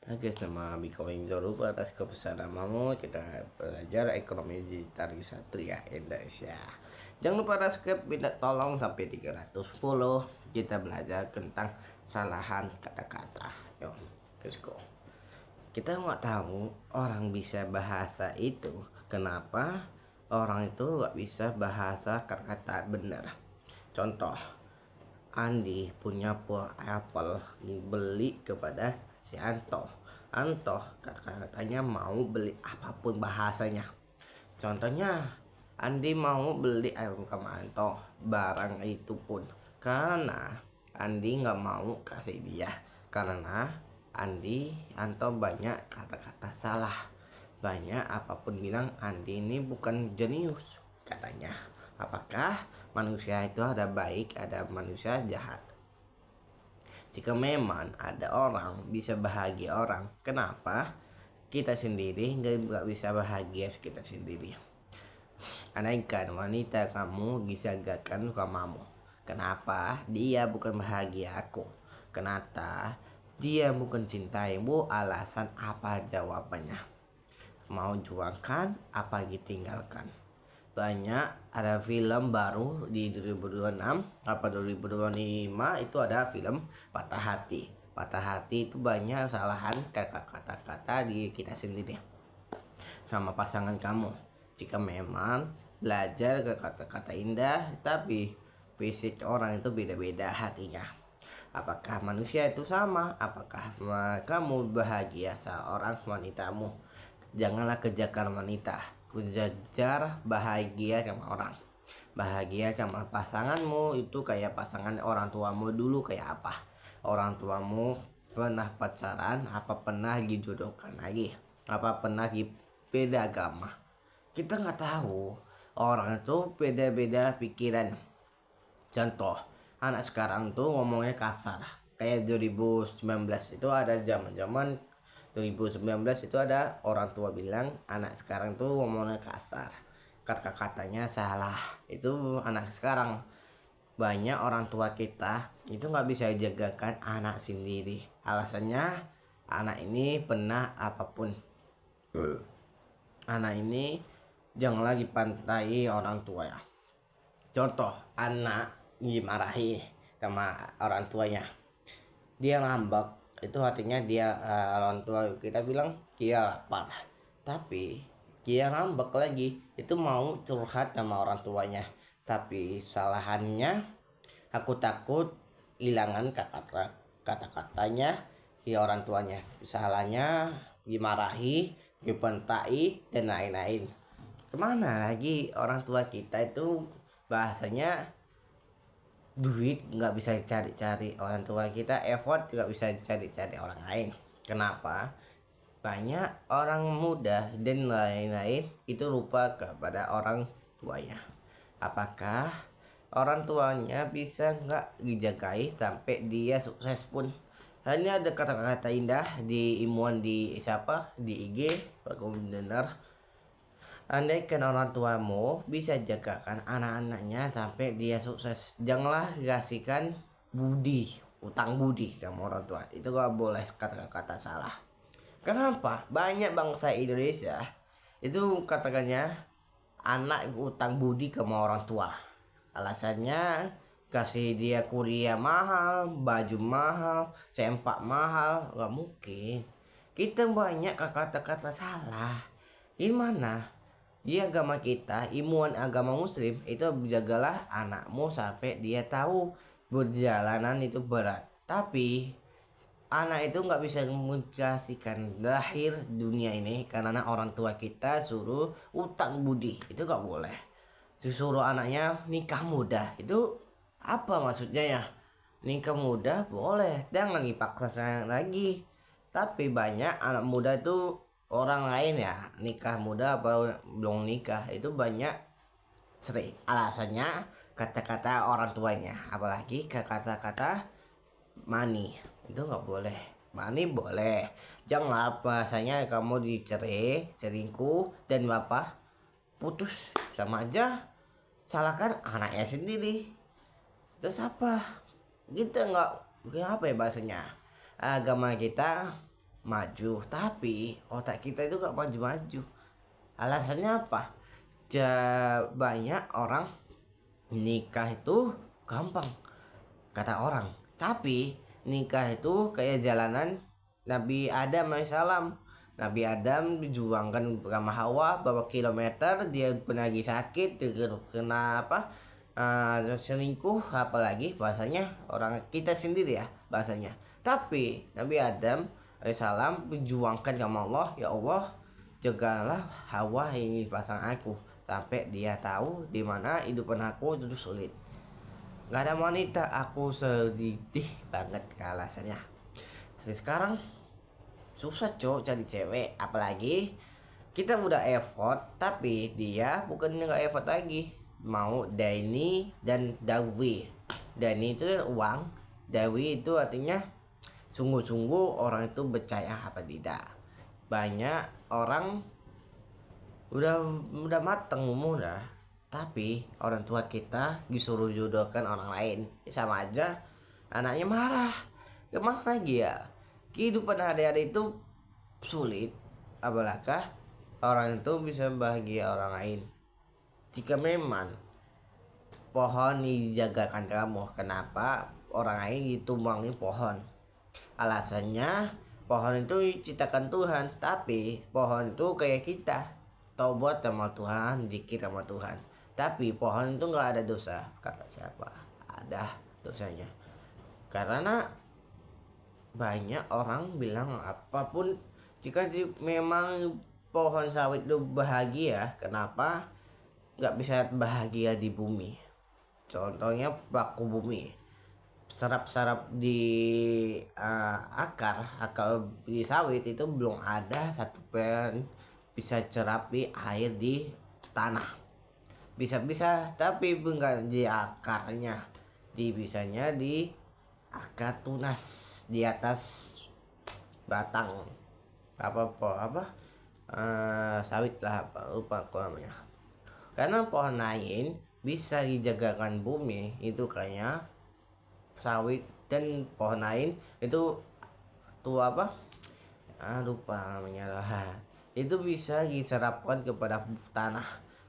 Oke, nama Biko Ingzoru atas kebersamaan kita belajar ekonomi digital di Satria Indonesia. Jangan lupa subscribe, minta tolong sampai 300 follow. Kita belajar tentang kesalahan kata-kata. Yo, let's go. Kita nggak tahu orang bisa bahasa itu. Kenapa orang itu nggak bisa bahasa kata-kata benar? Contoh, Andi punya buah apel dibeli kepada si Anto. Anto katanya mau beli apapun bahasanya. Contohnya, Andi mau beli ayam sama Anto. Barang itu pun karena Andi nggak mau kasih dia. Karena Anto banyak kata-kata salah. Banyak apapun bilang Andi ini bukan jenius katanya. Apakah manusia itu ada baik, ada manusia jahat? Jika memang ada orang bisa bahagia orang, kenapa kita sendiri nggak bisa bahagia kita sendiri? Andaikan wanita kamu disagakan kamu, kenapa dia bukan bahagia aku? Kenapa dia bukan cintaimu? Alasan apa jawabannya? Mau juangkan apa ditinggalkan? Banyak ada film baru di 2026 apa 2025 itu ada film Patah Hati. Patah Hati itu banyak kesalahan kata-kata di kita sendiri sama pasangan kamu. Jika memang belajar ke kata-kata indah, tapi fisik orang itu beda-beda hatinya. Apakah manusia itu sama? Apakah kamu bahagia seorang wanitamu? Janganlah kejarkan wanita, kejar bahagia sama orang. Bahagia sama pasanganmu itu kayak pasangan orang tuamu dulu kayak apa? Orang tuamu pernah pacaran, apa pernah dijodohkan lagi? Apa pernah beda agama? Kita nggak tahu. Orang itu beda-beda pikiran. Contoh, anak sekarang tuh ngomongnya kasar. Kayak 2019 itu ada zaman-zaman 2019 itu ada orang tua bilang anak sekarang tuh ngomongnya kasar. Kata-katanya salah. Itu anak sekarang. Banyak orang tua kita itu nggak bisa jagakan anak sendiri. Alasannya anak ini pernah apapun. Anak ini jangan lagi pantai orang tua ya. Contoh, anak dimarahi sama orang tuanya, dia ngambek, itu artinya dia orang tua kita bilang dia lapar, tapi dia ngambek lagi, itu mau curhat sama orang tuanya. Tapi salahannya, aku takut hilangan kata-katanya si orang tuanya. Salahnya dimarahi, dibentai, dan lain-lain. Kemana lagi orang tua kita itu bahasanya duit nggak bisa cari-cari orang tua kita, effort nggak bisa cari-cari orang lain. Kenapa? Banyak orang muda dan lain-lain itu lupa kepada orang tuanya. Apakah orang tuanya bisa nggak dijagai sampai dia sukses pun? Hanya ada kata-kata indah di imuan di siapa di IG aku benar. Andaikan orang tuamu bisa jagakan anak-anaknya sampai dia sukses. Janganlah kasihkan budi, utang budi kamu orang tua. Itu gak boleh kata-kata salah. Kenapa? Banyak bangsa Indonesia itu katakannya anak utang budi ke orang tua. Alasannya kasih dia kuliah mahal, baju mahal, sempak mahal. Gak mungkin. Kita banyak kata-kata salah. Gimana? Di agama kita, imuan agama muslim itu jagalah anakmu sampai dia tahu perjalanan itu berat. Tapi anak itu nggak bisa mengasihkan lahir dunia ini karena orang tua kita suruh utang budi. Itu nggak boleh. Disuruh anaknya nikah muda. Itu apa maksudnya ya? Nikah muda boleh, jangan dipaksa lagi. Tapi banyak anak muda itu orang lain ya nikah muda apa belum nikah itu banyak sering alasannya kata-kata orang tuanya, apalagi kata-kata money itu nggak boleh. Money boleh, janganlah bahasanya kamu dicerai selingkuh dan bapak putus, sama aja salahkan anaknya sendiri. Terus apa kita nggak apa ya bahasanya, agama kita maju, tapi otak kita itu gak maju-maju. Alasannya apa? Banyak orang nikah itu gampang kata orang, tapi nikah itu kayak jalanan Nabi Adam alaihissalam. Nabi Adam dijuangkan sama Hawa berapa kilometer, dia pernah lagi sakit, kena apa, selingkuh, apalagi bahasanya orang kita sendiri ya bahasanya. Tapi Nabi Adam alaihissalam dijuangkan sama Allah, ya Allah jagalah Hawa ini pasang aku, sampai dia tahu di mana hidupan aku itu sulit. Gak ada wanita, aku sedih banget alasannya. Jadi sekarang susah cowok cari cewek, apalagi kita udah effort tapi dia bukan nggak effort lagi, mau Dani dan Dawi. Dani itu uang, Dawi itu artinya sungguh-sungguh orang itu percaya apa tidak. Banyak orang udah mateng umur dah, tapi orang tua kita disuruh jodohkan orang lain, sama aja anaknya marah. Kemana lagi ya, kehidupan hari-hari itu sulit, apalagi orang itu bisa bahagia orang lain. Jika memang pohon dijagakan kamu, kenapa orang lain ditumbangi pohon? Alasannya pohon itu diciptakan Tuhan, tapi pohon itu kayak kita, taubat sama Tuhan, zikir sama Tuhan. Tapi pohon itu nggak ada dosa, kata siapa? Ada dosanya. Karena banyak orang bilang apapun, jika memang pohon sawit itu bahagia, kenapa nggak bisa bahagia di bumi? Contohnya paku bumi, sarap-sarap di akar di sawit itu belum ada satu pen bisa cerapi air di tanah. Bisa-bisa, tapi bukan di akarnya, bisanya di akar tunas di atas batang sawit lah, lupa aku namanya. Karena pohon lain bisa dijagakan bumi itu kayak sawit, dan pohon lain itu tua lupa namanya lah, itu bisa diserapkan kepada tanah.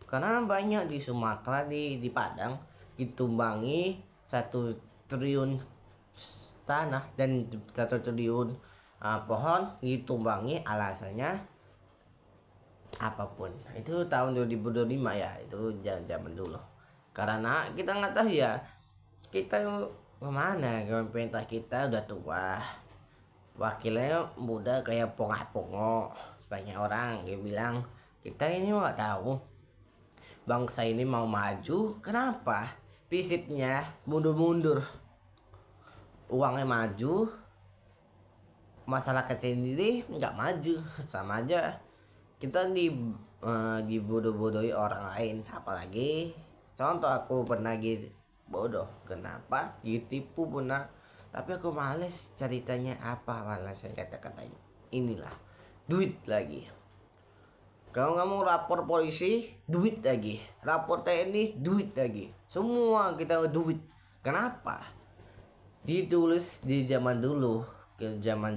Karena banyak di Sumatera, di Padang ditumbangi 1 triliun tanah dan 1 triliun pohon ditumbangi. Alasannya apapun itu tahun 2025 ya, itu zaman dulu. Karena kita nggak tahu ya, kita kemana, pemerintah kita udah tua, wakilnya muda kayak pongo-pongo. Banyak orang yang bilang kita ini nggak tahu bangsa ini mau maju, kenapa prinsipnya mundur-mundur. Uangnya maju, masyarakat sendiri nggak maju, sama aja kita dibodoh-bodohi orang lain. Apalagi contoh aku pernah bodoh, kenapa ditipu pernah, tapi aku males ceritanya apa, malah saya kata-katanya inilah duit lagi. Kalau nggak mau lapor polisi, duit lagi, lapor TNI, duit lagi, semua kita duit. Kenapa? Ditulis di zaman dulu, ke zaman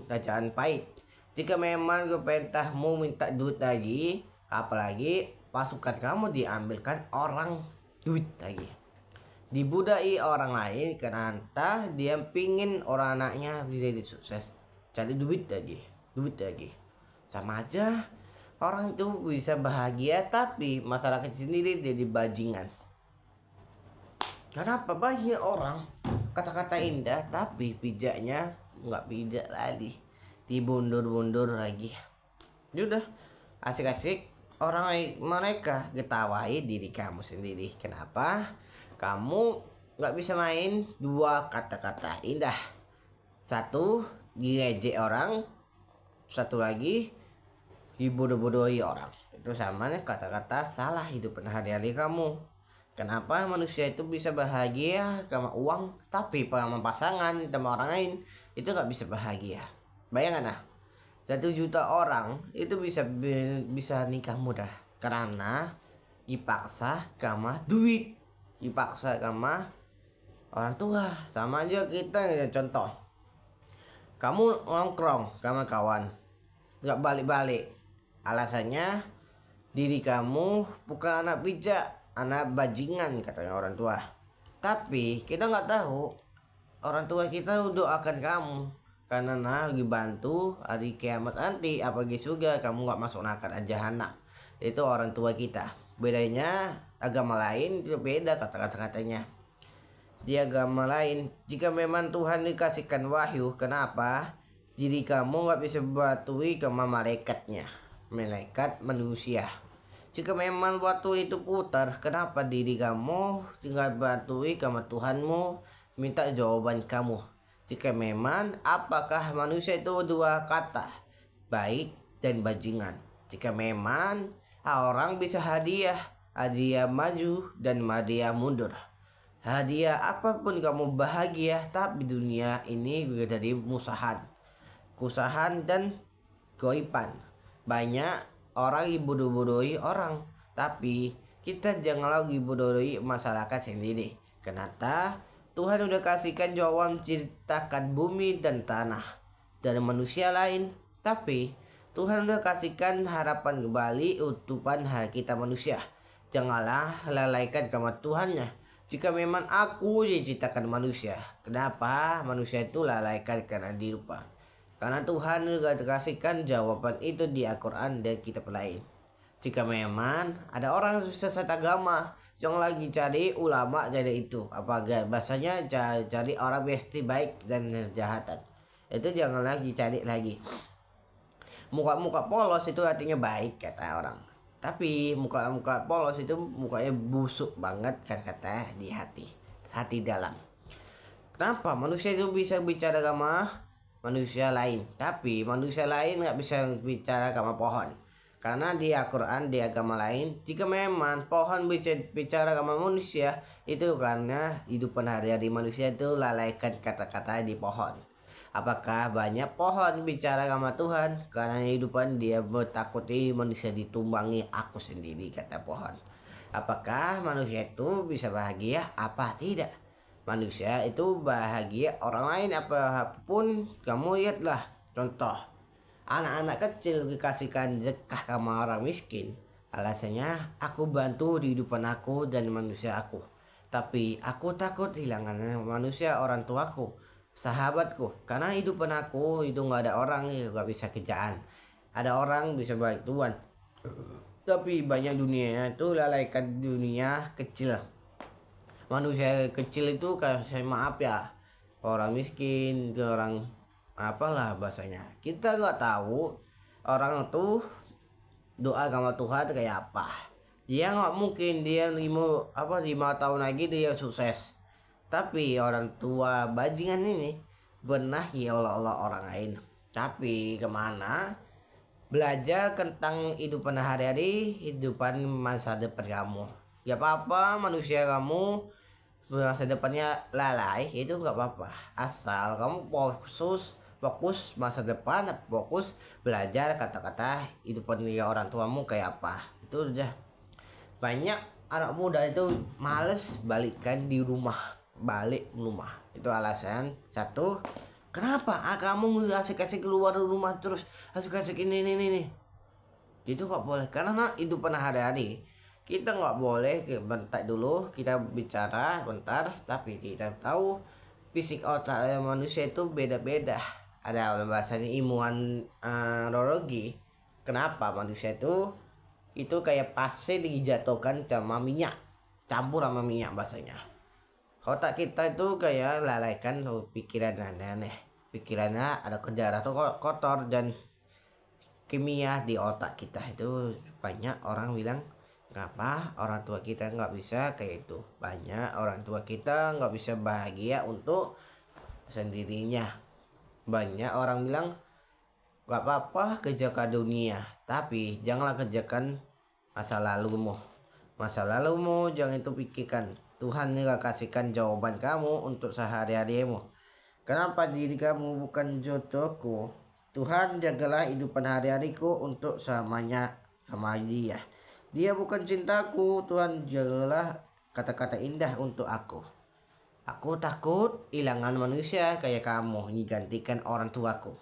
kerajaan pahit, jika memang pemerintah mau minta duit lagi, apalagi pasukan kamu diambilkan orang, duit lagi dibudai orang lain, karena entah dia pingin orang anaknya bisa jadi sukses, cari duit lagi. Sama aja orang itu bisa bahagia, tapi masyarakat sendiri jadi bajingan. Kenapa? Banyak orang kata-kata indah tapi pijaknya nggak pijak lagi, dibundur-bundur lagi. Udah asik-asik orang mereka ketawai diri kamu sendiri. Kenapa kamu nggak bisa main 2 kata-kata indah? Satu diejek orang, satu lagi dibodoh-bodohi orang. Itu sama kata-kata salah hidup hari-hari kamu. Kenapa manusia itu bisa bahagia sama uang, tapi sama pasangan sama orang lain itu nggak bisa bahagia? Bayangkan 1 juta orang itu bisa nikah mudah karena dipaksa sama duit, dipaksa sama orang tua. Sama aja kita, contoh Kamu nongkrong sama kawan, nggak balik-balik. Alasannya diri kamu bukan anak bijak, anak bajingan katanya orang tua. Tapi kita nggak tahu orang tua kita doakan kamu karena lagi bantu hari kiamat nanti apalagi surga kamu nggak masuk neraka dan jahanam. Itu orang tua kita. Bedanya agama lain itu beda kata-katanya. Di agama lain, jika memang Tuhan dikasihkan wahyu, kenapa diri kamu nggak bisa batui ke malaikatnya, malaikat manusia? Jika memang waktu itu putar, kenapa diri kamu tinggal batui ke Tuhanmu, minta jawaban kamu? Jika memang, apakah manusia itu dua kata, baik dan bajingan? Jika memang orang bisa hadiah maju dan hadiah mundur. Hadiah apapun kamu bahagia, tapi dunia ini dari kusahan dan goiban. Banyak orang ibu-bodohi orang, tapi kita jangan lagi bodohi masyarakat sendiri. Kenapa? Tuhan udah kasihkan jawaban ciptakan bumi dan tanah dan manusia lain, tapi Tuhan udah kasihkan harapan kembali utupan kita manusia. Janganlah lalaikan sama Tuhannya. Jika memang aku diciptakan manusia, kenapa manusia itu lalaikan karena dilupa? Karena Tuhan juga kasihkan jawaban itu di Al-Quran dan kitab lain. Jika memang ada orang sesat agama, jangan lagi cari ulama jadi itu. Apakah bahasanya cari orang besti baik dan kejahatan. Itu jangan lagi cari lagi. Muka-muka polos itu artinya baik kata orang. Tapi muka-muka polos itu mukanya busuk banget kan kata di hati dalam. Kenapa manusia itu bisa bicara sama manusia lain, tapi manusia lain nggak bisa bicara sama pohon? Karena di Al-Quran, di agama lain, jika memang pohon bisa bicara sama manusia, itu karena hidupan hari-hari manusia itu lalaikan kata-kata di pohon. Apakah banyak pohon bicara sama Tuhan? Karena hidupan dia bertakuti manusia ditumbangi aku sendiri kata pohon. Apakah manusia itu bisa bahagia? Apa tidak? Manusia itu bahagia orang lain apapun. Kamu lihatlah contoh anak-anak kecil dikasihkan zakah sama orang miskin. Alasannya aku bantu di hidupan aku dan manusia aku. Tapi aku takut hilangkan manusia orang tuaku, sahabatku, karena hidupan aku itu nggak ada orang yang nggak bisa kerjaan. Ada orang bisa baik Tuhan, tapi banyak dunia itu lalaikan dunia kecil. Manusia kecil itu kayak maaf ya, orang miskin ke orang apalah bahasanya. Kita nggak tahu orang itu doa sama Tuhan kayak apa. Dia nggak mungkin dia 5 tahun lagi dia sukses. Tapi orang tua bajingan ini benar ya Allah orang lain. Tapi kemana? Belajar tentang hidupan hari-hari, hidupan masa depan kamu. Ya apa-apa manusia kamu masa depannya lalai itu nggak apa-apa. Asal kamu fokus masa depan, fokus belajar kata-kata hidupan orang tuamu kayak apa. Itu udah. Banyak anak muda itu males balik rumah. Itu alasan satu, kenapa kamu kasih keluar rumah terus kasih ini. Itu nggak boleh karena hidupan hari-hari kita nggak boleh bentar dulu kita bicara bentar, tapi kita tahu fisik otak manusia itu beda-beda. Ada bahasanya ilmuwan neurologi, kenapa manusia itu kayak pasir dijatuhkan sama minyak, campur sama minyak bahasanya. Otak kita itu kayak lalaikan pikiran aneh-aneh. Pikirannya ada kejar atau kotor dan kimia di otak kita itu banyak orang bilang kenapa orang tua kita nggak bisa kayak itu. Banyak orang tua kita nggak bisa bahagia untuk sendirinya. Banyak orang bilang gak apa-apa kerjakan dunia, tapi janganlah kerjakan masa lalumu. Masa lalumu jangan itu pikirkan. Tuhan gak kasihkan jawaban kamu untuk sehari-harimu. Kenapa diri kamu bukan jodohku? Tuhan jagalah hidupan hari-hariku untuk selamanya sama dia. Dia bukan cintaku. Tuhan jagalah kata-kata indah untuk aku. Aku takut kehilangan manusia kayak kamu digantikan orang tuaku.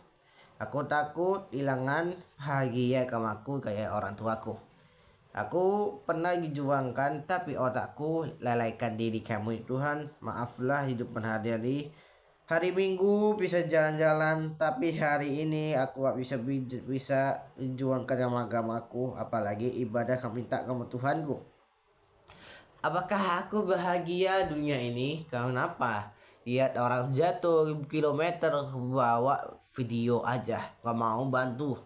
Aku takut kehilangan bahagia kamu aku kayak orang tuaku. Aku pernah dijuangkan tapi otakku lalaikan diri kamu Tuhan. Maaflah hidup hari-hari. Hari Minggu bisa jalan-jalan tapi hari ini aku gak bisa juangkan agamaku, apalagi ibadah kamu minta kamu Tuhanku. Apakah aku bahagia dunia ini? Kenapa? Lihat orang jatuh kilometer bawa video aja, gak mau bantu.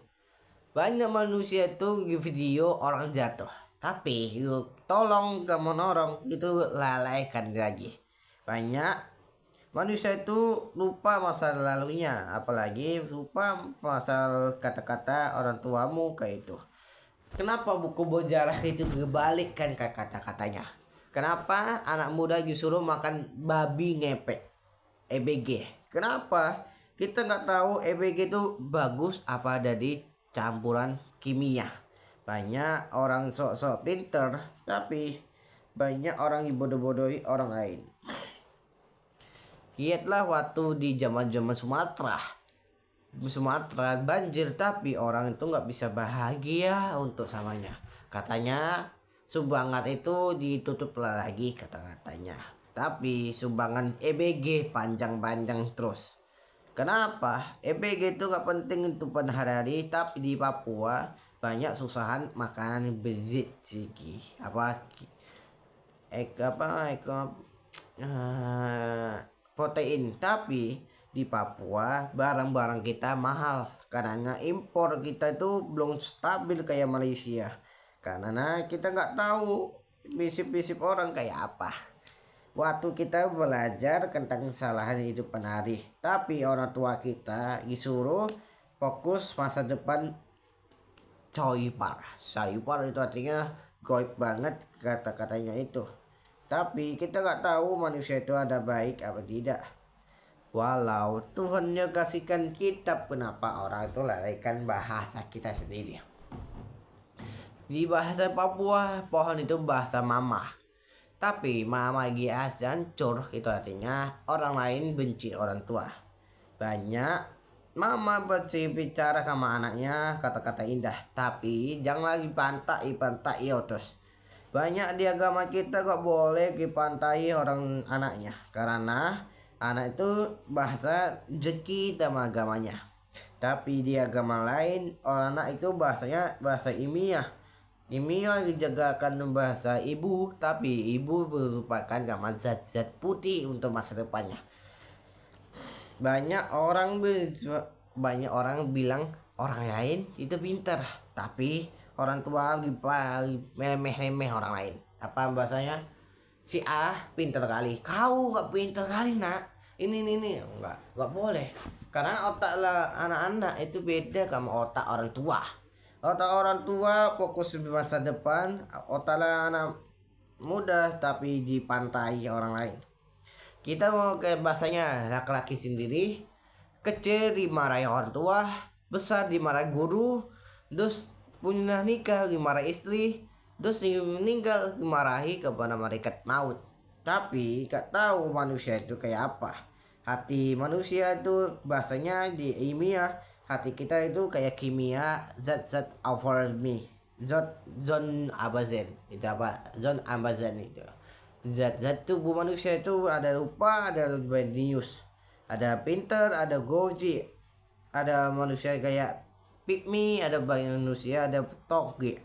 Banyak manusia itu di video orang jatuh, tapi yuk tolong kamu nolong itu lalaikan lagi. Banyak manusia itu lupa masa lalunya, apalagi lupa masa kata-kata orang tuamu kayak itu. Kenapa buku berjarah itu dibalikkan ke kata-katanya? Kenapa anak muda disuruh makan babi ngepet? EBG. Kenapa? Kita nggak tahu EBG itu bagus apa dari campuran kimia. Banyak orang sok-sok pinter, tapi banyak orang dibodoh-bodohi orang lain. Lihatlah waktu di zaman-zaman Sumatera banjir tapi orang itu nggak bisa bahagia untuk samanya. Katanya sumbangan itu ditutup lagi kata-katanya. Tapi sumbangan EBG panjang-panjang terus. Kenapa? EBG itu nggak penting untuk hari-hari, tapi di Papua banyak susahan makanan bergizi protein, tapi di Papua barang-barang kita mahal karena impor kita itu belum stabil kayak Malaysia, karena kita nggak tahu prinsip-prinsip orang kayak apa. Waktu kita belajar tentang kesalahan hidup penari, tapi orang tua kita disuruh fokus masa depan Soipar itu artinya goib banget kata-katanya itu. Tapi kita nggak tahu manusia itu ada baik apa tidak. Walau Tuhannya kasihkan kitab, kenapa orang itu lalaikan bahasa kita sendiri? Di bahasa Papua, pohon itu bahasa mama. Tapi mama lagi hancur, itu artinya orang lain benci orang tua. Banyak mama bicara sama anaknya kata-kata indah, tapi jangan lagi pantai terus. Banyak di agama kita gak boleh dipantai orang anaknya, karena anak itu bahasa rezeki sama agamanya. Tapi di agama lain orang anak itu bahasanya bahasa ilmiah. Ilmiah dijagakan bahasa ibu, tapi ibu merupakan sama zat-zat putih untuk masa depannya. Banyak orang bilang orang lain itu pintar, tapi orang tua remeh-remeh orang lain. Apa bahasanya? Si A pintar kali, kau nggak pintar kali nak. Ini nggak boleh, karena otak lah anak-anak itu beda sama otak orang tua. Otak orang tua fokus di masa depan, otak lah anak muda tapi dipantai orang lain. Kita mau ke bahasanya laki-laki sendiri, kecil dimarahi orang tua, besar dimarahi guru, terus punya nikah dimarahi istri, terus meninggal dimarahi kepada malaikat maut. Tapi gak tahu manusia itu kayak apa. Hati manusia itu bahasanya di ilmiah, hati kita itu kayak kimia, zat-zat alpharmi, zon Amazon itu apa? Zon Amazon itu. Zat-zat tubuh manusia itu ada rupa, ada jenius, ada pinter, ada goji, ada manusia kayak pygmy, ada manusia, ada toge.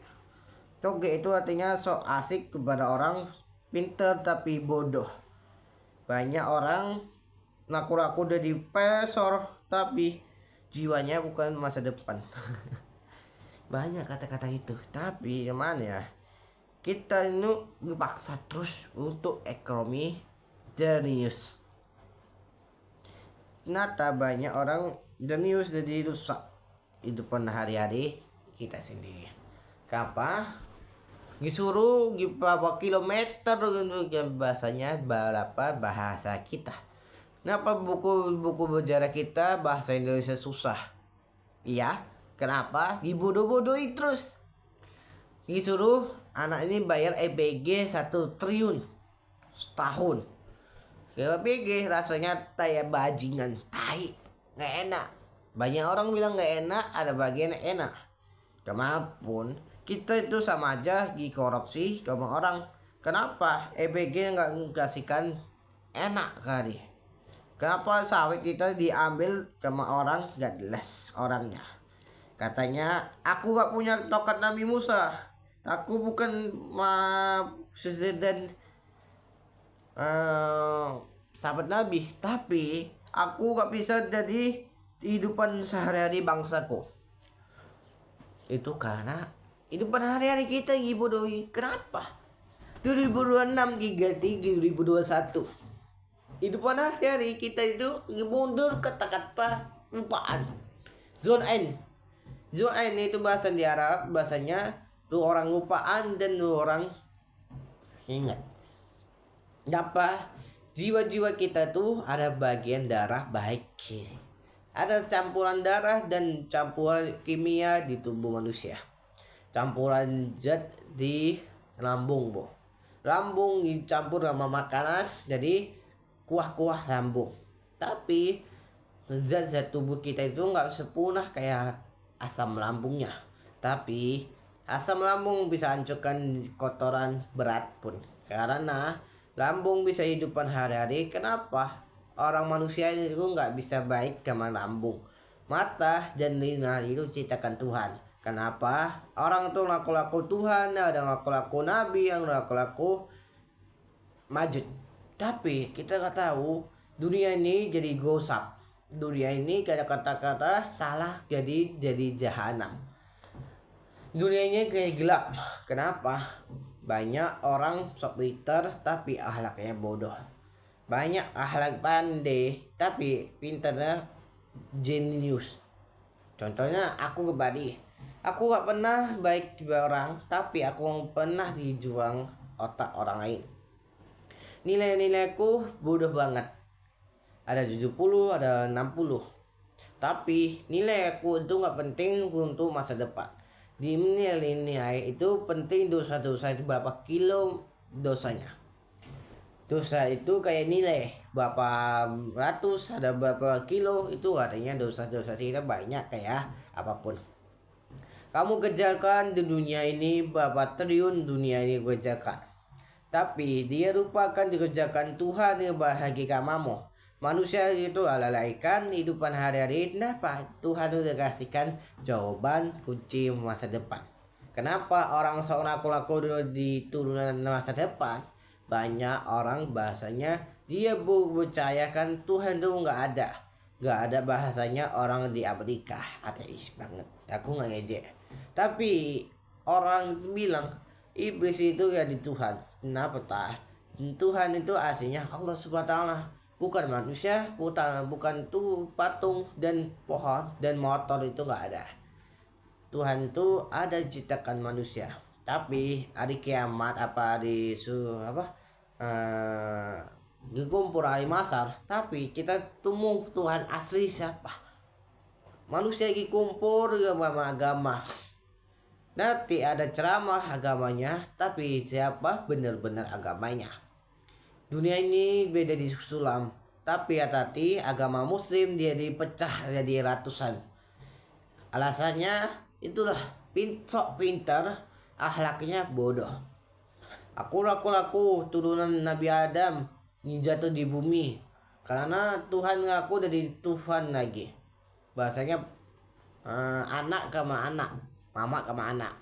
Toge itu artinya sok asik kepada orang pinter tapi bodoh. Banyak orang naku-naku udah di pesor tapi jiwanya bukan masa depan. Banyak kata-kata itu, tapi gimana ya? Kita ini dipaksa terus untuk ekonomi jenius. Ternyata banyak orang jenius jadi rusak hidupan hari-hari kita sendiri. Kenapa? Disuruh berapa kilometer bahasanya berapa bahasa kita. Kenapa buku berjarah kita bahasa Indonesia susah? Iya, kenapa? Dibodoh-bodohi terus. Disuruh anak ini bayar EBG 1 triliun setahun. Ke ABG rasanya kayak bajingan, tai, nggak enak. Banyak orang bilang nggak enak, ada bagian enak. Kemapun kita itu sama aja dikorupsi sama orang. Kenapa EBG nggak kasihkan enak kali? Kenapa sawit kita diambil sama orang nggak jelas orangnya? Katanya aku gak punya tokat Nabi Musa. Aku bukan dan sahabat Nabi, tapi aku gak bisa jadi kehidupan sehari-hari bangsaku. Itu karena kehidupan hari-hari kita dibodohi. Kenapa? 2026 diganti 2021. Kehidupan hari-hari kita itu mundur kata-kata lupaan. Zone N. Zone N itu bahasa di Arab, bahasanya tuh orang lupaan dan tuh orang ingat. Kenapa? Jiwa-jiwa kita tuh ada bagian darah baik kiri. Ada campuran darah dan campuran kimia di tubuh manusia. Campuran zat di lambung, Bu. Lambung dicampur sama makanan jadi kuah-kuah lambung. Tapi zat-zat tubuh kita itu nggak sepunah kayak asam lambungnya. Tapi asam lambung bisa hancurkan kotoran berat pun. Karena lambung bisa hidupan hari-hari. Kenapa? Orang manusia itu nggak bisa baik sama lambung. Mata dan telinga itu ciptakan Tuhan. Kenapa? Orang tuh laku-laku Tuhan, ada laku-laku Nabi, yang laku-laku majud. Tapi kita nggak tahu dunia ini jadi gosip. Dunia ini kayak kata-kata salah jadi jahanam. Dunianya kayak gelap. Kenapa? Banyak orang sok pintar tapi akhlaknya bodoh. Banyak akhlak pandai tapi pintarnya jenius. Contohnya aku kebadi. Aku gak pernah baik di orang, tapi aku pernah dijuang otak orang lain. Nilai-nilaiku bodoh banget. Ada 70, ada 60. Tapi nilai aku itu gak penting untuk masa depan. Di nilai itu penting dosa-dosa itu berapa kilo dosanya. Dosa itu kayak nilai berapa ratus, ada berapa kilo, itu artinya dosa-dosa kita banyak kayak apapun. Kamu kejarkan di dunia ini berapa triliun dunia ini kejarkan. Tapi dia lupakan dikerjakan Tuhan yang bahagia kamu. Manusia itu alalaikan hidupan hari-hari. Kenapa? Tuhan sudah kasihkan jawaban kunci masa depan. Kenapa orang seorang laku-laku di turunan masa depan? Banyak orang bahasanya dia percayakan Tuhan itu nggak ada. Nggak ada bahasanya orang di Amerika ateis banget. Aku nggak ngejek. Tapi orang bilang iblis itu ya di Tuhan. Kenapa tak? Tuhan itu aslinya Allah Subhanahu wa taala. Bukan manusia, bukan tuh patung dan pohon dan motor itu nggak ada. Tuhan itu ada ciptakan manusia. Tapi hari kiamat apa di dikumpul hari masar. Tapi kita temu Tuhan asli siapa? Manusia dikumpul sama agama. Nanti ada ceramah agamanya, tapi siapa benar-benar agamanya? Dunia ini beda di sulam, tapi hati-hati agama muslim dia dipecah jadi ratusan. Alasannya itulah sok pintar, akhlaknya bodoh. Aku laku turunan Nabi Adam jatuh di bumi karena Tuhan ngaku dari Tuhan lagi. Bahasanya anak sama anak, mama sama anak.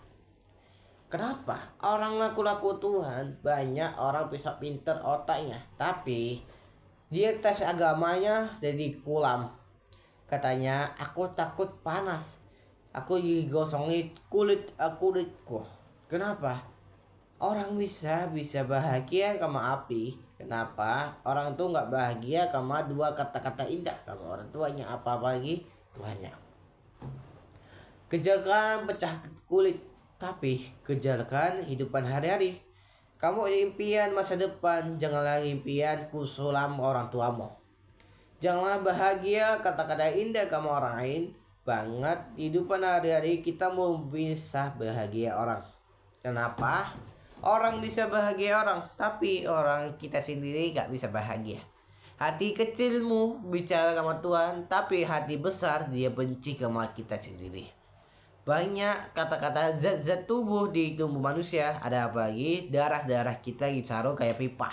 Kenapa? Orang laku-laku Tuhan banyak orang bisa pinter otaknya, tapi dia tes agamanya jadi kulam. Katanya aku takut panas, aku digosongin kulitku. Kenapa? Orang bisa bahagia sama api. Kenapa? Orang tuh nggak bahagia sama dua kata-kata indah, sama orang tuanya apa lagi tuanya. Kejarkan pecah kulit, tapi kejarkan hidupan hari-hari. Kamu impian masa depan, janganlah impian kusulam orang tuamu. Janganlah bahagia kata-kata indah kamu orang lain banget. Hidupan hari-hari kita mau bisa bahagia orang. Kenapa? Orang bisa bahagia orang, tapi orang kita sendiri gak bisa bahagia. Hati kecilmu bicara sama Tuhan, tapi hati besar dia benci sama kita sendiri. Banyak kata-kata zat-zat tubuh di tubuh manusia. Ada apa lagi? Darah-darah kita ditaruh kayak pipa.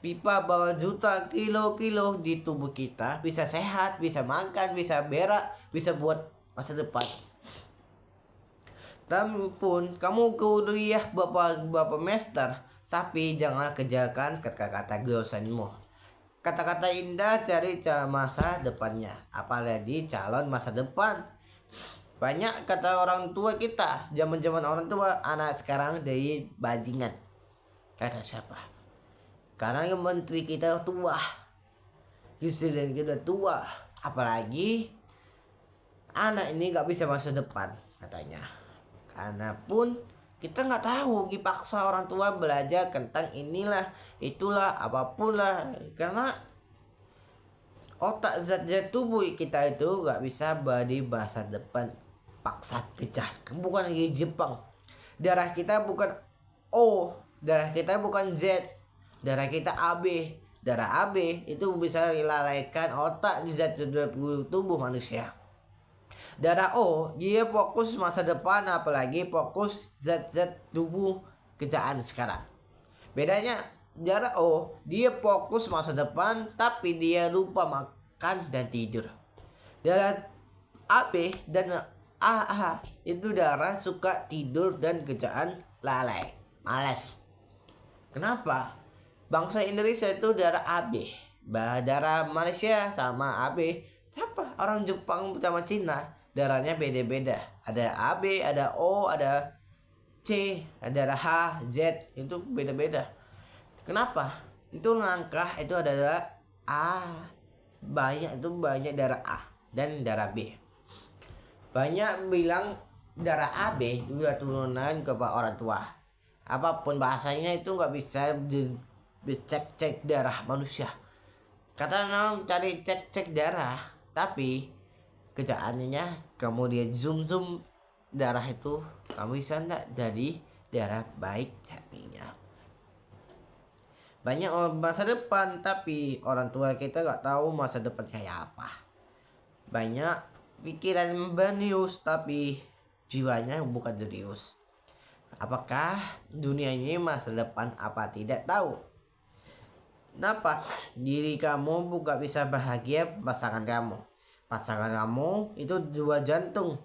Pipa bawa juta kilo-kilo di tubuh kita. Bisa sehat, bisa makan, bisa berak, bisa buat masa depan. Namun kamu kuliah beberapa semester, tapi jangan kejarkan kata-kata dosenmu. Kata-kata indah cari masa depannya, apalagi calon masa depan. Banyak kata orang tua kita, zaman-zaman orang tua, anak sekarang dari bajingan. Kata siapa? Karena menteri kita tua, presiden kita tua, apalagi anak ini gak bisa masa depan katanya. Karena pun kita nggak tahu, dipaksa orang tua belajar tentang inilah, itulah, apapun lah. Karena otak zat-zat tubuh kita itu nggak bisa beri bahasa depan, paksa kejar. Bukan lagi Jepang. Darah kita bukan O, darah kita bukan Z, darah kita AB. Darah AB itu bisa melalaikan otak zat tubuh manusia. Darah O dia fokus masa depan, apalagi fokus zat-zat tubuh kerjaan sekarang. Bedanya darah O dia fokus masa depan, tapi dia lupa makan dan tidur. Darah AB dan AA itu darah suka tidur dan kerjaan lalai, malas. Kenapa? Bangsa Indonesia itu darah AB, darah Malaysia sama AB. Siapa? Orang Jepang sama Cina darahnya beda-beda. Ada AB, ada O, ada C, ada darah H, Z, itu beda-beda. Kenapa? Itu langkah itu adalah A. Banyak darah A dan darah B. Banyak bilang darah AB itu udah turunan ke orang tua. Apapun bahasanya itu nggak bisa dicek-cek darah manusia. Kata orang cari cek-cek darah, tapi kerjaannya kamu dia zoom darah itu, kamu bisa enggak jadi darah baik hatinya. Banyak orang masa depan, tapi orang tua kita nggak tahu masa depan kayak apa. Banyak pikiran jenius, tapi jiwanya bukan jenius. Apakah dunia ini masa depan apa tidak tahu. Kenapa diri kamu bukan bisa bahagia pasangan kamu? Pasangan kamu itu dua jantung,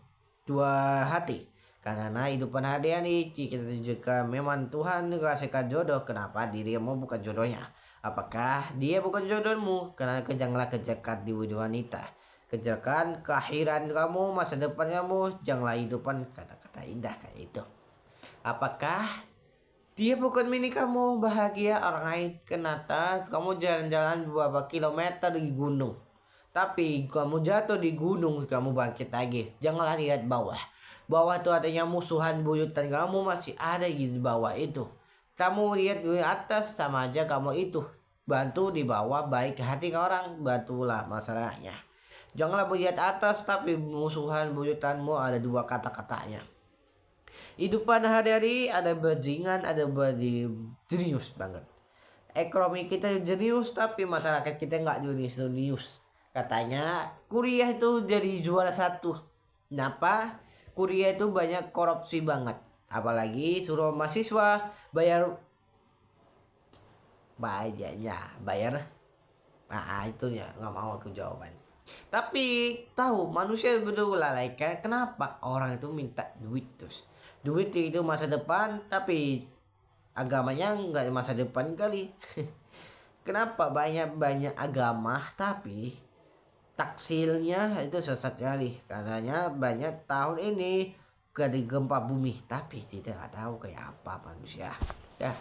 dua hati. Karena hidupan hadiah jika juga memang Tuhan kasihkan jodoh, kenapa dirimu bukan jodohnya? Apakah dia bukan jodohmu? Karena janganlah kejarkan di wanita. Kejarkan keakhiran kamu, masa depan kamu, janganlah hidupan kata-kata indah kayak itu. Apakah dia bukan milik kamu, bahagia orang lain? Kenapa kamu jalan-jalan beberapa kilometer di gunung, tapi kamu jatuh di gunung, kamu bangkit lagi. Janganlah lihat bawah. Bawah itu artinya musuhan buyutan kamu masih ada di bawah itu. Kamu lihat di atas sama aja kamu itu. Bantu di bawah, baik hati orang, bantulah masalahnya. Janganlah melihat atas, tapi musuhan buyutanmu ada dua kata-katanya. Hidupan hari-hari ada bajingan, ada jenius banget. Ekonomi kita jenius, tapi masyarakat kita nggak jenius. Katanya kuliah itu jadi juara satu. Kenapa? Kuliah itu banyak korupsi banget. Apalagi suruh mahasiswa bayar bayar. Nah itu ya nggak mau aku jawaban. Tapi tahu manusia betul lalaikan. Kenapa orang itu minta duit terus? Duit itu masa depan, tapi agamanya nggak masa depan kali. Kenapa banyak agama tapi taksilnya itu sesat kali? Karenanya banyak tahun ini gempa bumi, tapi tidak tahu kayak apa manusia. Ya.